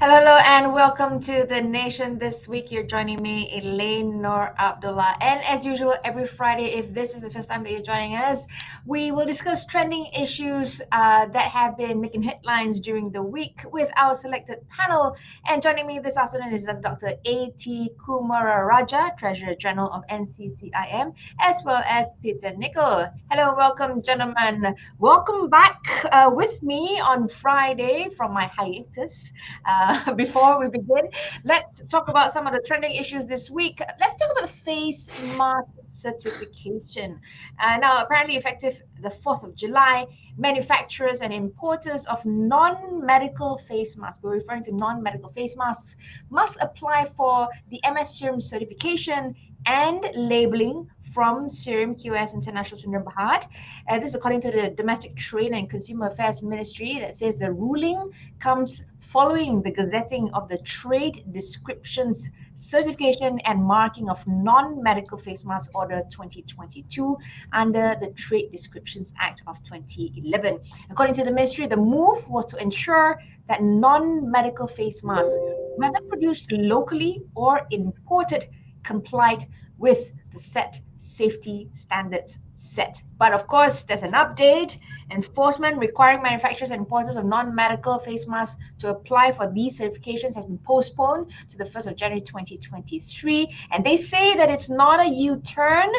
Hello, and welcome to The Nation. This week you're joining me, Elane, Noor, Abdullah. And as usual, every Friday, if this is the first time that you're joining us, we will discuss trending issues that have been making headlines during the week with our selected panel. And joining me this afternoon is Dr. A.T. KUMARARAJAH, Treasurer General of NCCIM, as well as Peter NICOLL. Hello, welcome, gentlemen. Welcome back with me on Friday from my hiatus. Before we begin, let's talk about some of the trending issues this week. Let's talk about face mask certification. Now, apparently effective the 4th of July, manufacturers and importers of non-medical face masks, we're referring to non-medical face masks, must apply for the MSCIM certification and labeling from Serum QS International Sdn Bhd. This is according to the Domestic Trade and Consumer Affairs Ministry, that says the ruling comes following the gazetting of the Trade Descriptions Certification and Marking of Non-Medical Face Mask Order 2022 under the Trade Descriptions Act of 2011. According to the ministry, the move was to ensure that non-medical face masks, whether produced locally or imported, complied with the set safety standards set. But of course, there's an update. Enforcement requiring manufacturers and importers of non-medical face masks to apply for these certifications has been postponed to the 1st of January 2023. And they say that it's not a U-turn,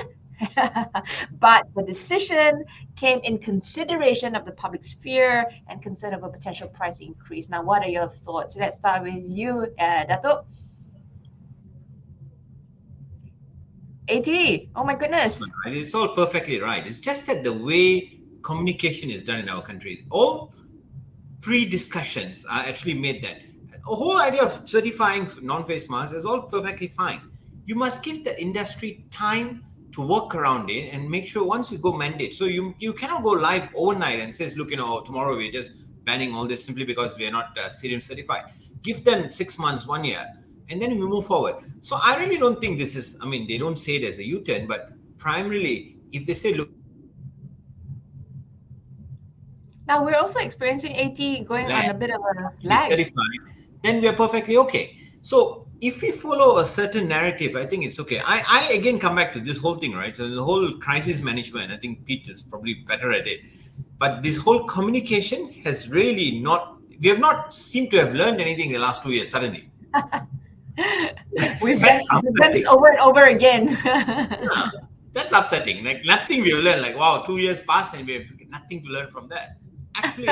but the decision came in consideration of the public sphere and concern of a potential price increase. Now, what are your thoughts? Let's start with you, Datuk. AT, oh my goodness. It's all perfectly right. It's just that the way communication is done in our country, all pre-discussions are actually made that. The whole idea of certifying non-face masks is all perfectly fine. You must give the industry time to work around it and make sure once you go mandate. So you cannot go live overnight and says, look, tomorrow we're just banning all this simply because we are not Serum certified. Give them 6 months, 1 year. And then we move forward. So I really don't think this is, they don't say it as a U-turn, but primarily, if they say, look. Now we're also experiencing AT going on a bit of a lag. Then we are perfectly okay. So if we follow a certain narrative, I think it's okay. I again come back to this whole thing, right? So the whole crisis management, I think Pete is probably better at it. But this whole communication has really we have not seemed to have learned anything in the last 2 years suddenly. We've done this over and over again. Yeah, that's upsetting. Like nothing we have learned. Like, wow, 2 years passed and we have nothing to learn from that. Actually,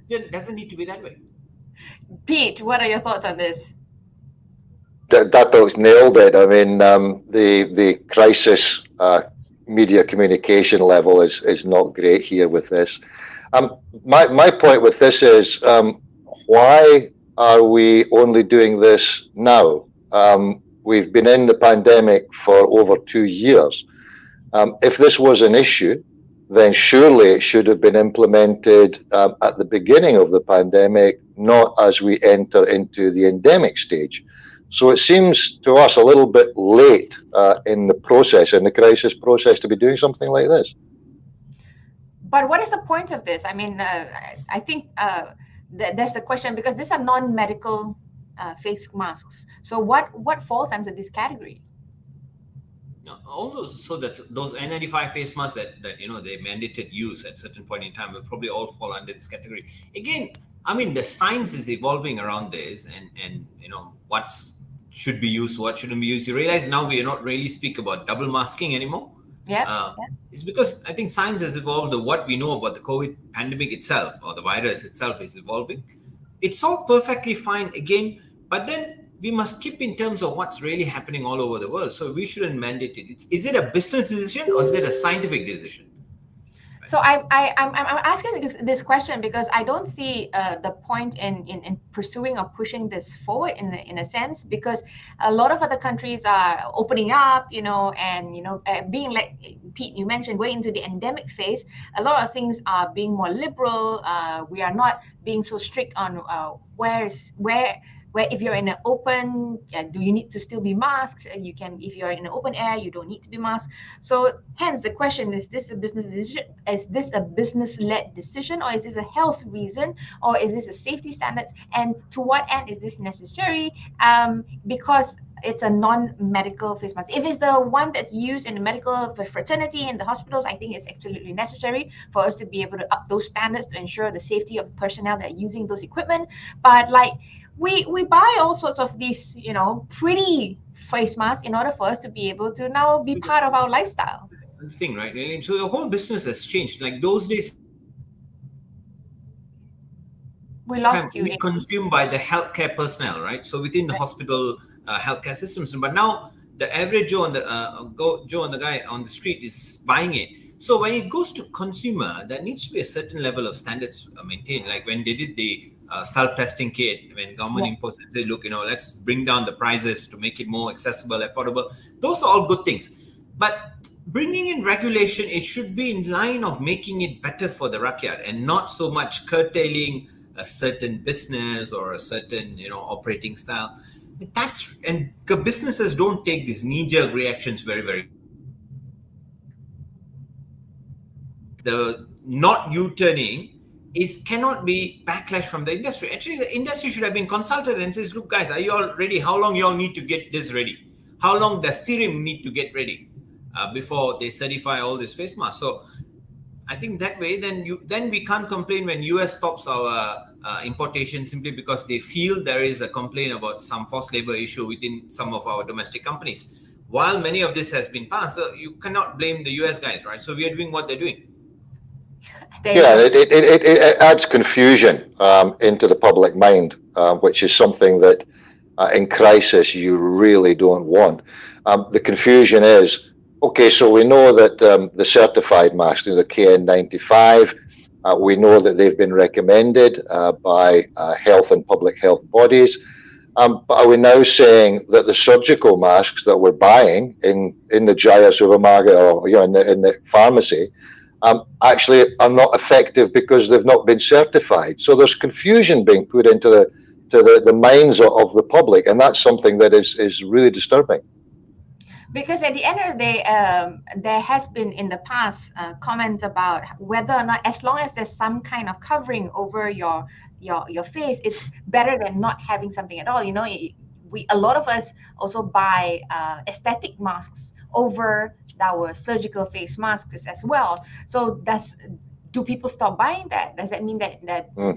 it doesn't need to be that way. Pete, what are your thoughts on this? Datuk's nailed it. The crisis media communication level is not great here with this. My point with this is why are we only doing this now? We've been in the pandemic for over 2 years. If this was an issue, then surely it should have been implemented at the beginning of the pandemic, not as we enter into the endemic stage. So it seems to us a little bit late in the process, in the crisis process, to be doing something like this. But what is the point of this? I think that's the question, because these are non-medical face masks. So what falls under this category? No, all those N95 face masks that they mandated use at certain point in time will probably all fall under this category. Again, the science is evolving around this, and what should be used, what shouldn't be used. You realize now we are not really speak about double masking anymore. Yeah. It's because I think science has evolved. What we know about the COVID pandemic itself, or the virus itself, is evolving. It's all perfectly fine again, but then we must keep in terms of what's really happening all over the world. So we shouldn't mandate it. Is it a business decision or is it a scientific decision? So I'm asking this question because I don't see the point in pursuing or pushing this forward in a sense, because a lot of other countries are opening up, and being like Pete, you mentioned, going into the endemic phase. A lot of things are being more liberal. We are not being so strict on where where if you're in an open, do you need to still be masked? You can, if you're in an open air, you don't need to be masked. So hence the question, is this a business decision? Is this a business-led decision, or is this a health reason, or is this a safety standards? And to what end is this necessary? Because it's a non-medical face mask. If it's the one that's used in the medical fraternity in the hospitals, I think it's absolutely necessary for us to be able to up those standards to ensure the safety of the personnel that are using those equipment. But like we buy all sorts of these, you know, pretty face masks in order for us to be able to now be part of our lifestyle. That's the thing, right? So the whole business has changed. Like those days, we lost you. Consumed by the healthcare personnel, right? So within the hospital healthcare systems, but now the average Joe and the guy on the street is buying it. So when it goes to consumer, there needs to be a certain level of standards maintained. Like when they did the self-testing kit, when government imposed and said, look, you know, let's bring down the prices to make it more accessible, affordable. Those are all good things. But bringing in regulation, it should be in line of making it better for the rakyat and not so much curtailing a certain business or a certain, you know, operating style. And businesses don't take these knee-jerk reactions very, very. The not U-turning cannot be backlash from the industry. Actually, the industry should have been consulted and says, look, guys, are you all ready? How long you all need to get this ready? How long does CIRIM need to get ready before they certify all this face masks? So I think that way, then we can't complain when US stops our importation simply because they feel there is a complaint about some forced labor issue within some of our domestic companies. While many of this has been passed, you cannot blame the US guys, right? So we are doing what they're doing. Yeah, it adds confusion into the public mind, which is something that in crisis you really don't want. The confusion is, okay, so we know that the certified masks, the KN95, we know that they've been recommended by health and public health bodies. But are we now saying that the surgical masks that we're buying in the Jaya supermarket or in the pharmacy actually are not effective because they've not been certified? So there's confusion being put into the minds of the public, and that's something that is really disturbing. Because at the end of the day, there has been in the past comments about whether or not, as long as there's some kind of covering over your face, it's better than not having something at all. You know, a lot of us also buy aesthetic masks over our surgical face masks as well. So do people stop buying that? Does that mean that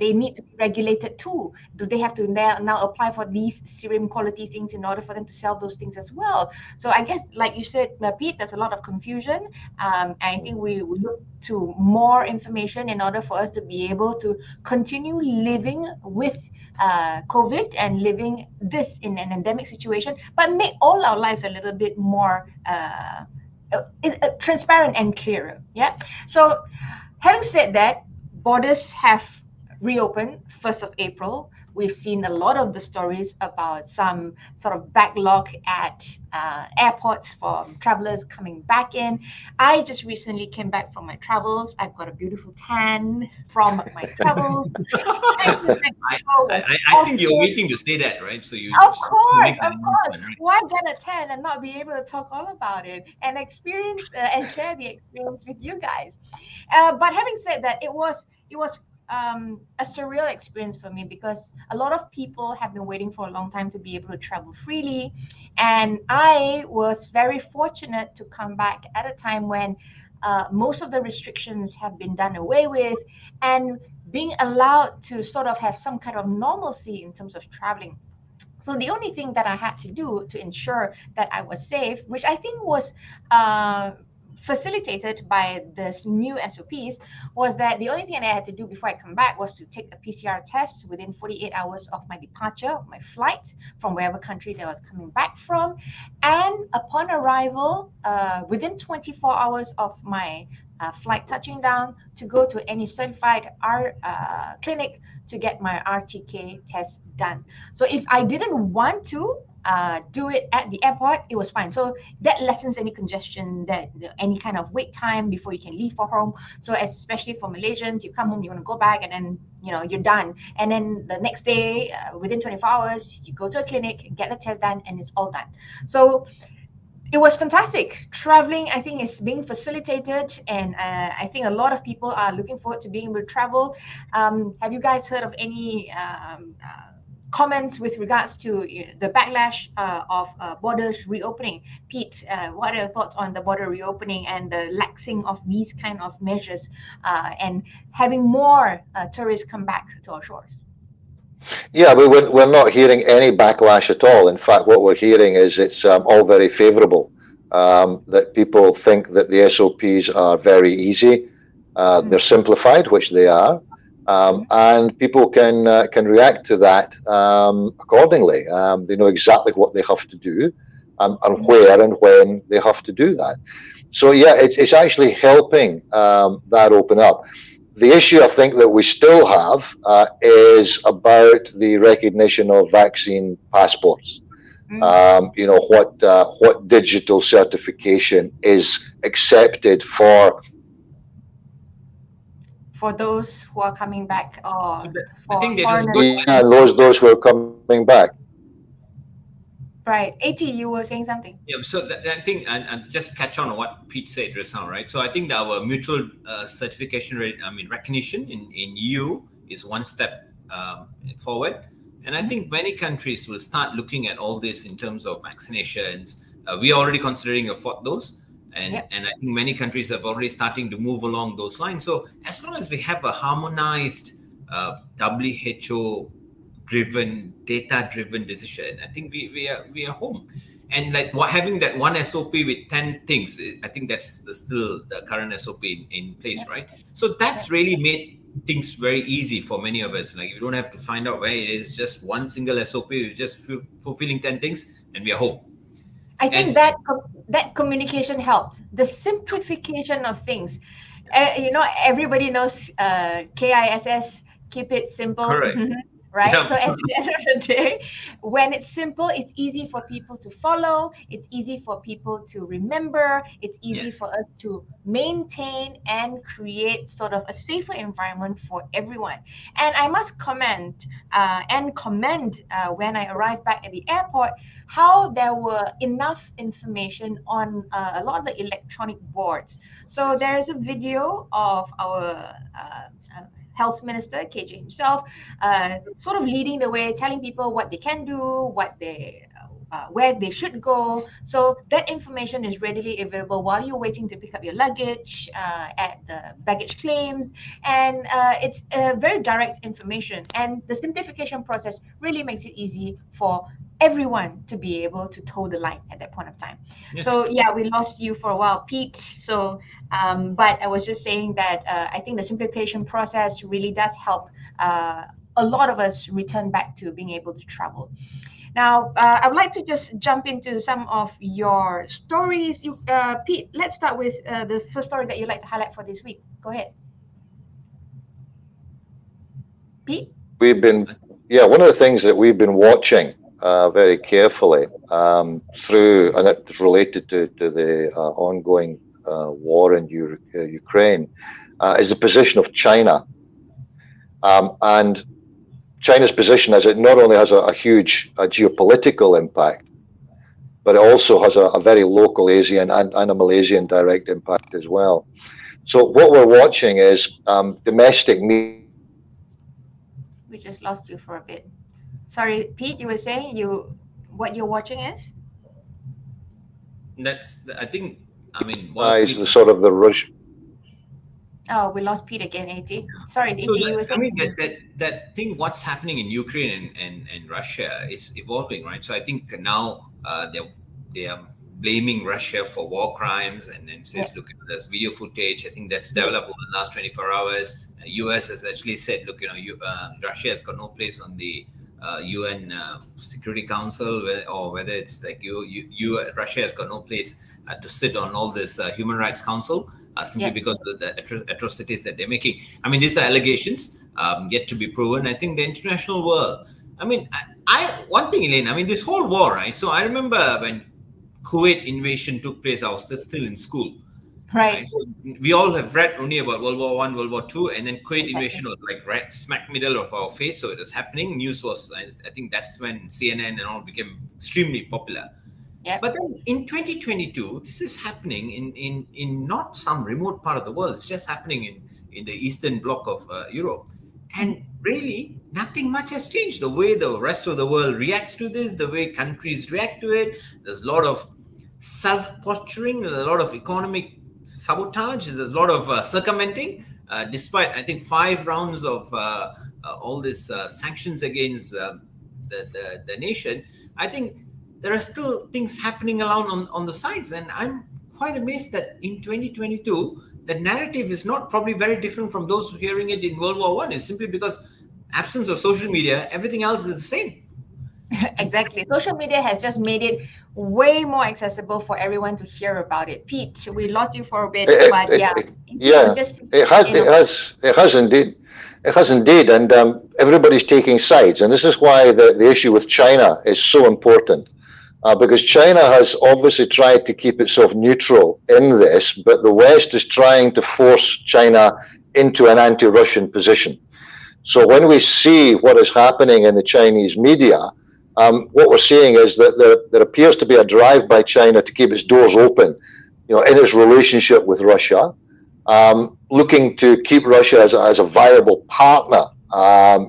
they need to be regulated too? Do they have to now apply for these CIRIM quality things in order for them to sell those things as well? So I guess, like you said, Pete, there's a lot of confusion. I think we look to more information in order for us to be able to continue living with COVID and living this in an endemic situation, but make all our lives a little bit more transparent and clearer. Yeah. So having said that, borders have reopened 1st of April. We've seen a lot of the stories about some sort of backlog at airports for travelers coming back in. I just recently came back from my travels. I've got a beautiful tan from my travels. I think you're waiting to say that, right? So you Of course. Right? Why get a tan and not be able to talk all about it and experience and share the experience with you guys? But having said that, it was a surreal experience for me because a lot of people have been waiting for a long time to be able to travel freely, and I was very fortunate to come back at a time when most of the restrictions have been done away with, and being allowed to sort of have some kind of normalcy in terms of traveling. So the only thing that I had to do to ensure that I was safe, which I think was facilitated by this new SOPs, was that the only thing that I had to do before I come back was to take a PCR test within 48 hours of my departure, of my flight from wherever country that I was coming back from. And upon arrival, within 24 hours of my flight touching down, to go to any certified clinic to get my RTK test done. So if I didn't want to, do it at the airport, it was fine. So that lessens any congestion, that any kind of wait time before you can leave for home. So especially for Malaysians, you come home, you want to go back, and then you're done. And then the next day, within 24 hours, you go to a clinic, get the test done, and it's all done. So it was fantastic. Traveling, I think, is being facilitated, and I think a lot of people are looking forward to being able to travel. Have you guys heard of any comments with regards to the backlash of borders reopening? Pete, what are your thoughts on the border reopening and the laxing of these kind of measures and having more tourists come back to our shores? Yeah, we're not hearing any backlash at all. In fact, what we're hearing is it's all very favorable, that people think that the SOPs are very easy. They're simplified, which they are, and people can react to that accordingly. They know exactly what they have to do and where and when they have to do that. So yeah, it's actually helping that open up. The issue I think that we still have is about the recognition of vaccine passports. What digital certification is accepted for those who are coming back, or I think foreigners? Yeah, those who are coming back. Right. AT, you were saying something. Yeah, so I think, and just catch on what Pete said just now, right? So I think that our mutual certification rate, recognition in EU is one step forward. And I think many countries will start looking at all this in terms of vaccinations. We are already considering a fourth dose. And I think many countries have already starting to move along those lines. So as long as we have a harmonized WHO driven, data-driven decision, I think we are home. And like having that one SOP with 10 things, I think that's still the current SOP in place, right? So that's really made things very easy for many of us. Like you don't have to find out where it is, just one single SOP, you're just fulfilling 10 things and we are home. I think that communication helped. The simplification of things. Everybody knows KISS, keep it simple. Correct. Right? Yeah. So at the end of the day, when it's simple, it's easy for people to follow. It's easy for people to remember. It's easy for us to maintain and create sort of a safer environment for everyone. And I must comment and commend when I arrived back at the airport, how there were enough information on a lot of the electronic boards. So there is a video of our Health Minister, KJ himself, sort of leading the way, telling people what they can do, where they should go. So that information is readily available while you're waiting to pick up your luggage at the baggage claims. And it's very direct information. And the simplification process really makes it easy for everyone to be able to toe the line at that point of time. Yes. So yeah, we lost you for a while, Pete. So, but I was just saying that I think the simplification process really does help a lot of us return back to being able to travel. Now, I would like to just jump into some of your stories. Pete, let's start with the first story that you'd like to highlight for this week. Go ahead. Pete? One of the things that we've been watching very carefully through, and it's related to the ongoing war in Ukraine, is the position of China. And China's position is it not only has a huge geopolitical impact, but it also has a very local Asian and a Malaysian direct impact as well. So what we're watching is domestic media. We just lost you for a bit. Sorry, Pete, you were saying what you're watching is? Is the sort of the rush. Oh, we lost Pete again, AT. Sorry, AT, you were saying. That thing, what's happening in Ukraine and Russia is evolving, right? So I think now they are blaming Russia for war crimes and then says, look, there's video footage. I think that's developed over the last 24 hours. US has actually said, look, Russia has got no place on the UN Security Council, or whether it's like Russia has got no place to sit on all this Human Rights Council simply because of the atrocities that they're making. I mean, these are allegations yet to be proven. I think the international world, one thing, Elane, I mean, this whole war, right? So I remember when Kuwait invasion took place, I was still in school. Right. So we all have read only about World War I, World War II, and then Kuwait invasion was like right smack middle of our face. So it was happening. News was, I think that's when CNN and all became extremely popular. Yep. But then in 2022, this is happening in not some remote part of the world. It's just happening in the eastern bloc of Europe. And really, nothing much has changed. The way the rest of the world reacts to this, the way countries react to it, there's a lot of self-posturing, there's a lot of economic sabotage, there's a lot of circumventing, despite, I think, 5 rounds of all these sanctions against the nation. I think there are still things happening around on the sides. And I'm quite amazed that in 2022, the narrative is not probably very different from those hearing it in World War I. It's simply because absence of social media, everything else is the same. Exactly. Social media has just made it way more accessible for everyone to hear about it. Pete, we lost you for a bit, but yeah. It has indeed. It has indeed. And everybody's taking sides. And this is why the issue with China is so important. Because China has obviously tried to keep itself neutral in this, but the West is trying to force China into an anti-Russian position. So when we see what is happening in the Chinese media, what we're seeing is that there appears to be a drive by China to keep its doors open, in its relationship with Russia, looking to keep Russia as a viable partner,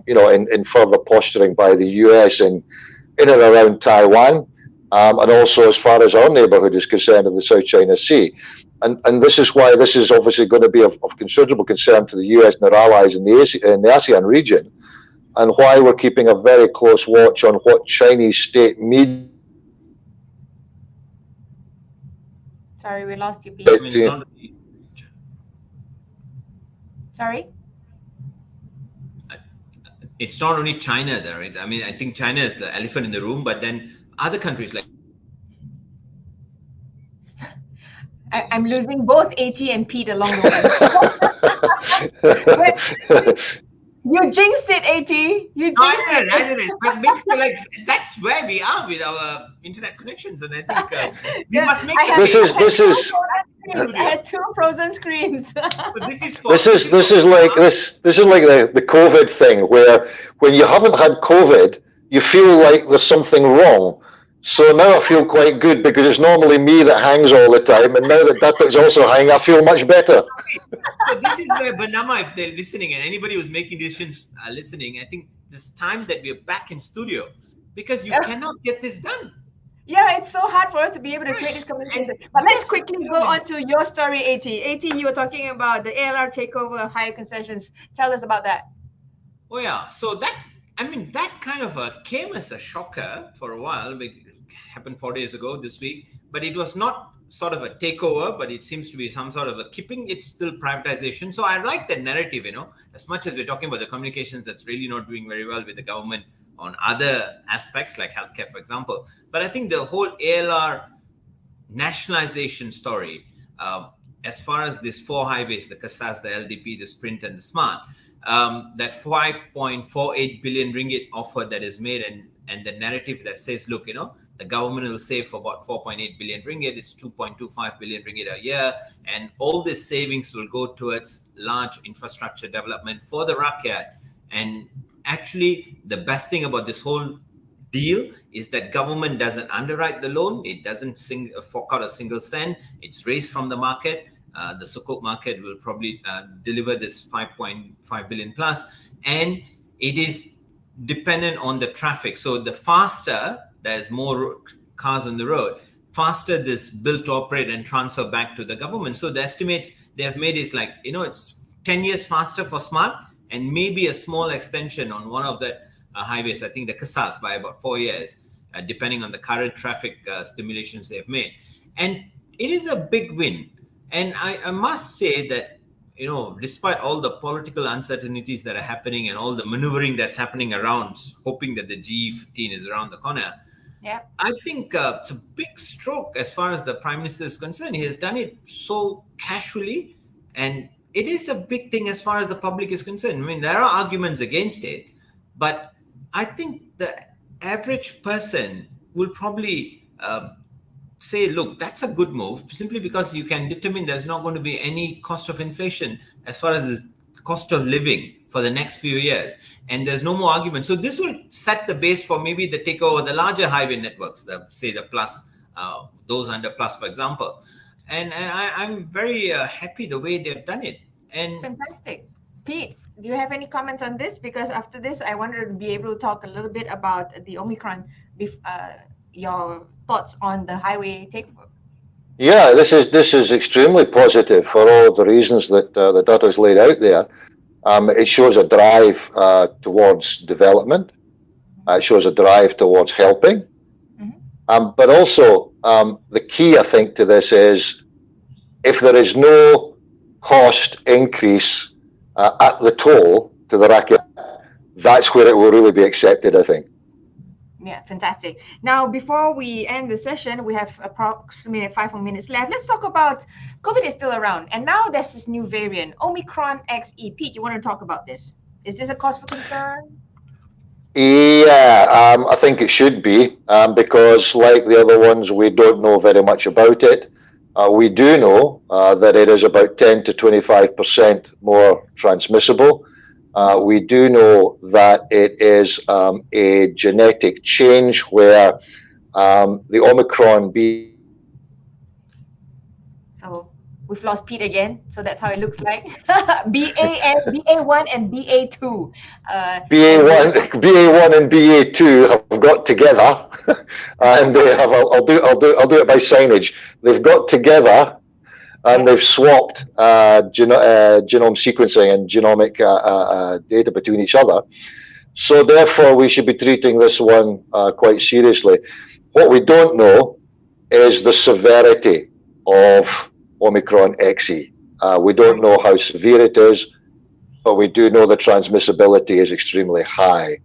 in further posturing by the US in and around Taiwan. And also as far as our neighbourhood is concerned in the South China Sea. And this is why this is obviously going to be of considerable concern to the US and their allies in the ASEAN region, and why we're keeping a very close watch on what Chinese state media... Sorry, we lost you, Pete. Sorry? It's not only China there. I mean, I think China is the elephant in the room, but then other countries like... I'm losing both AT and Pete along the way. You jinxed it, AT. You jinxed it. I didn't. But basically, like, that's where we are with our internet connections, and I think we must make. I had 2 frozen screens. So this is like the COVID thing, where when you haven't had COVID, you feel like there's something wrong. So now I feel quite good because it's normally me that hangs all the time, and now that Datuk's also hanging, I feel much better. So this is where Banama, if they're listening, and anybody who's making decisions listening, I think this time that we're back in studio, because you cannot get this done. Yeah, it's so hard for us to be able to create this communication. But let's quickly go on to your story, AT. AT, you were talking about the ALR takeover of higher concessions. Tell us about that. Oh yeah, so that kind of came as a shocker for a while. It happened 4 days ago this week, but it was not sort of a takeover, but it seems to be some sort of a keeping. It's still privatization. So I like that narrative, as much as we're talking about the communications that's really not doing very well with the government on other aspects like healthcare, for example. But I think the whole ALR nationalization story, as far as these 4 highways, the Kasas, the LDP, the Sprint, and the Smart, that 5.48 billion ringgit offer that is made, and the narrative that says, look, the government will save for about 4.8 billion ringgit. It's 2.25 billion ringgit a year. And all this savings will go towards large infrastructure development for the rakyat. And actually, the best thing about this whole deal is that government doesn't underwrite the loan. It doesn't fork out a single cent. It's raised from the market. The Sukuk market will probably deliver this 5.5 billion plus. And it is dependent on the traffic. So the faster there's more cars on the road, faster this build to operate and transfer back to the government. So the estimates they have made is like, it's 10 years faster for Smart, and maybe a small extension on one of the highways, I think the Kasas, by about 4 years, depending on the current traffic stimulations they've made. And it is a big win. And I must say that, despite all the political uncertainties that are happening and all the maneuvering that's happening around, hoping that the G15 is around the corner, I think it's a big stroke as far as the Prime Minister is concerned. He has done it so casually, and it is a big thing as far as the public is concerned. I mean, there are arguments against it, but I think the average person will probably say, look, that's a good move, simply because you can determine there's not going to be any cost of inflation as far as this cost of living for the next few years, and there's no more argument. So this will set the base for maybe the takeover, the larger highway networks, say the Plus, those under Plus, for example. And I'm very happy the way they've done it. And fantastic. Pete, do you have any comments on this? Because after this, I wanted to be able to talk a little bit about the Omicron, your thoughts on the highway takeover. Yeah, this is extremely positive for all of the reasons that the Datuk's laid out there. It shows a drive towards development. It shows a drive towards helping. But also, the key, I think, to this is if there is no cost increase at the toll to the racket, that's where it will really be accepted, I think. Yeah, fantastic. Now, before we end the session, we have approximately 5 more minutes left. Let's talk about COVID is still around. And now there's this new variant, Omicron XE. Pete, you want to talk about this? Is this a cause for concern? Yeah, I think it should be, because like the other ones, we don't know very much about it. We do know that it is about 10 to 25% more transmissible. We do know that it is a genetic change where the Omicron So we've lost Pete again. So that's how it looks like. BA1 and BA2. BA1 and BA2 have got together, and they have. I'll do it by signage. They've got together, and they've swapped genome sequencing and genomic data between each other. So therefore, we should be treating this one quite seriously. What we don't know is the severity of Omicron XE. We don't know how severe it is, but we do know the transmissibility is extremely high.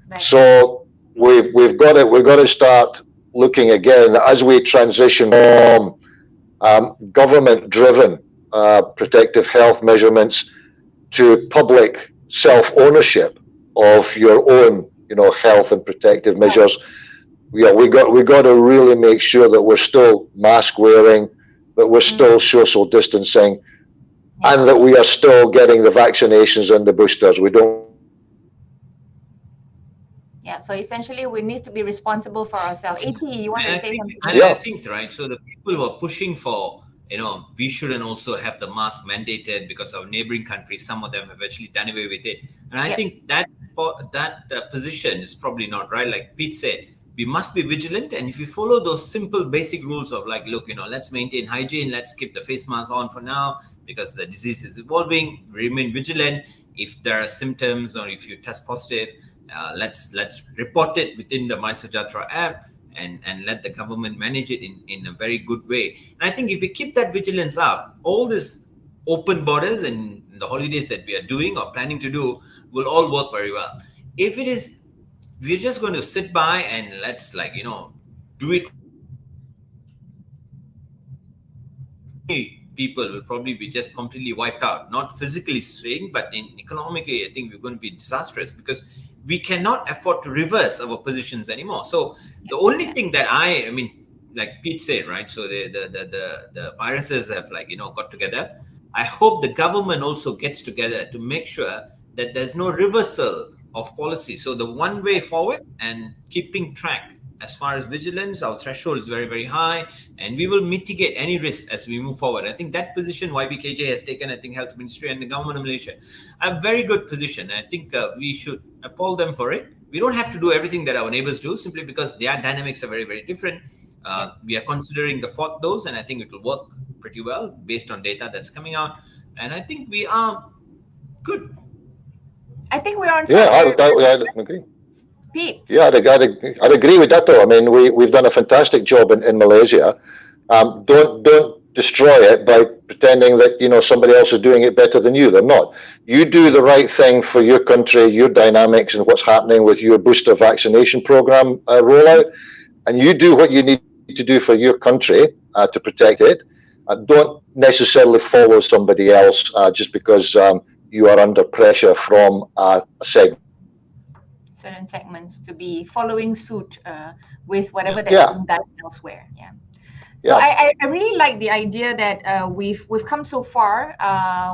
Right. So we've got to start looking again as we transition from government-driven protective health measurements to public self-ownership of your own, health and protective measures. We got to really make sure that we're still mask wearing, that we're still social distancing, and that we are still getting the vaccinations and the boosters. We don't. Yeah, so essentially we need to be responsible for ourselves. AT, you want to say something? I think, right, so the people who are pushing for, we shouldn't also have the mask mandated because our neighboring countries, some of them have actually done away with it. And I think that position is probably not right. Like Pete said, we must be vigilant. And if you follow those simple basic rules of like, look, let's maintain hygiene, let's keep the face mask on for now because the disease is evolving, remain vigilant. If there are symptoms or if you test positive, let's report it within the MySejahtera app and let the government manage it in a very good way. And I think if we keep that vigilance up, all this open borders and the holidays that we are doing or planning to do will all work very well. If it is, we're just going to sit by and let's do it. People will probably be just completely wiped out, not physically saying, but economically, I think we're going to be disastrous because we cannot afford to reverse our positions anymore. So the only thing that I mean, like Pete said, right? So the viruses have got together. I hope the government also gets together to make sure that there's no reversal of policy. So the one way forward and keeping track as far as vigilance, our threshold is very, very high, and we will mitigate any risk as we move forward. I think that position YBKJ has taken, I think Health Ministry and the government of Malaysia, a very good position. I think we should applaud them for it. We don't have to do everything that our neighbors do simply because their dynamics are very, very different. We are considering the fourth dose, and I think it will work pretty well based on data that's coming out. And I think we are good. I think we're on. Yeah, I agree. Pete. Yeah, I'd agree with that though. I mean, we've done a fantastic job in Malaysia. Don't destroy it by pretending that somebody else is doing it better than you. They're not. You do the right thing for your country, your dynamics, and what's happening with your booster vaccination program rollout, and you do what you need to do for your country to protect it. Don't necessarily follow somebody else just because you are under pressure from a segment. certain segments to be following suit with whatever that's Yeah. being done elsewhere. Yeah. So I really like the idea that we've come so far.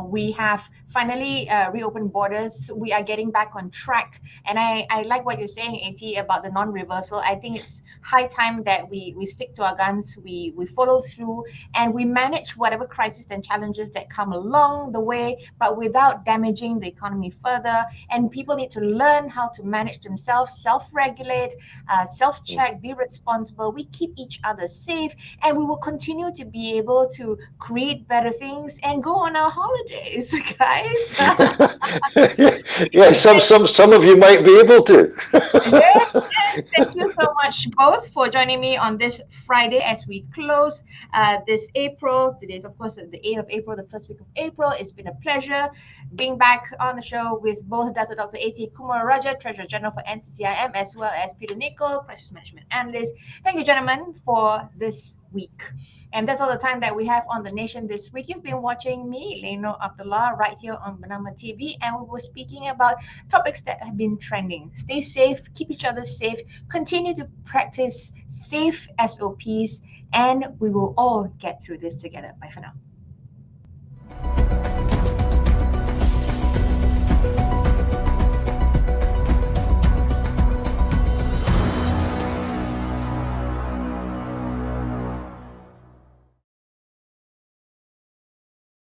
We have finally reopened borders. We are getting back on track. And I like what you're saying, AT, about the non-reversal. I think it's high time that we stick to our guns, we follow through, and we manage whatever crises and challenges that come along the way, but without damaging the economy further. And people need to learn how to manage themselves, self-regulate, self-check, be responsible. We keep each other safe, and we will continue to be able to create better things and go on our holidays, guys. Yeah, some of you might be able to. Yes, thank you so much both for joining me on this Friday as we close this April. Today is, of course, the 8th of April, the first week of April. It's been a pleasure being back on the show with both Dr. A.T. KUMARARAJAH, Treasurer General for NCCIM, as well as Peter NICOLL, Crisis Management Analyst. Thank you, gentlemen, for this week. And that's all the time that we have on The Nation this week. You've been watching me, Elane Abdullah, right here on Bernama TV, and we were speaking about topics that have been trending. Stay safe, keep each other safe, continue to practice safe SOPs, and we will all get through this together. Bye for now.